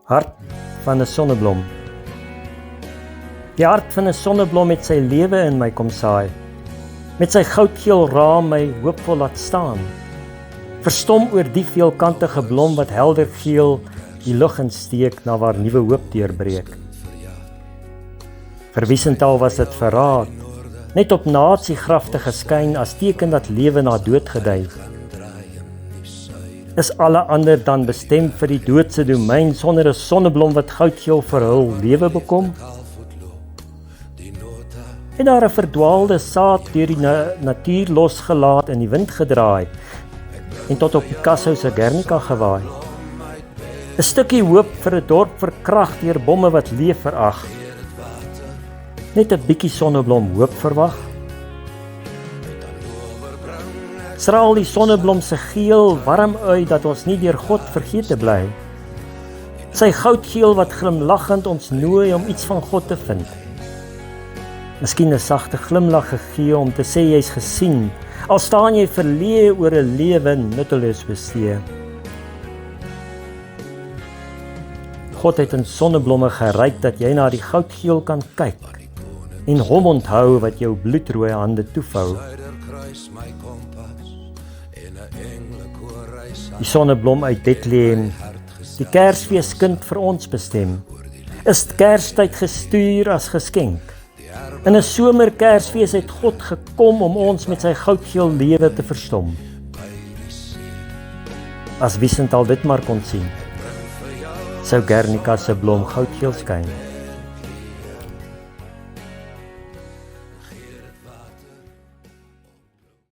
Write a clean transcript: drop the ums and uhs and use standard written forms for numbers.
Hart van 'n sonneblom. Die hart van 'n sonneblom het sy lewe in my kom saai. Met sy goudgeel raam my hoopvol laat staan. Verstom oor die veelkantige blom wat helder geel die lug insteek na waar nuwe hoop deurbreek. Vir Wiesenthal was dit verraad, net op nasie grafte geskyn as teken dat lewe na dood gedui. Is alle ander dan bestem vir die doodse domein sonder 'n sonneblom wat goudgeel verhul lewe bekom? Het daar 'n verdwaalde saad deur die natuur losgelaat in die wind gedraai en tot op Picasso se Guernica gewaai? 'n stukkie hoop vir 'n dorp verkrag deur bomme wat leef verag. Net 'n bietjie sonneblom hoop verwag. Straal die sonneblom se geel warm uit dat ons nie deur God vergeete bly. Sy goudgeel wat glimlaggend ons nooi om iets van God te vind. Miskien 'n sagte glimlag gegee om te sê jy's gesien, al staan jy verleë oor 'n lewe nutteloos bestee. God het in sonneblomme geryk dat jy na die goudgeel kan kyk en hom onthou wat jou bloedrooi hande toevou. Die sonneblom uit Bethlehem, die Kersfeeskind vir ons bestem, is Kerstyd gestuur as geskenk. In 'n somerkersfees het God gekom om ons met sy goudgeel lewe te verstom. As Wiesenthal dit maar kon sien, sou Guernica se blom goudgeel skyn.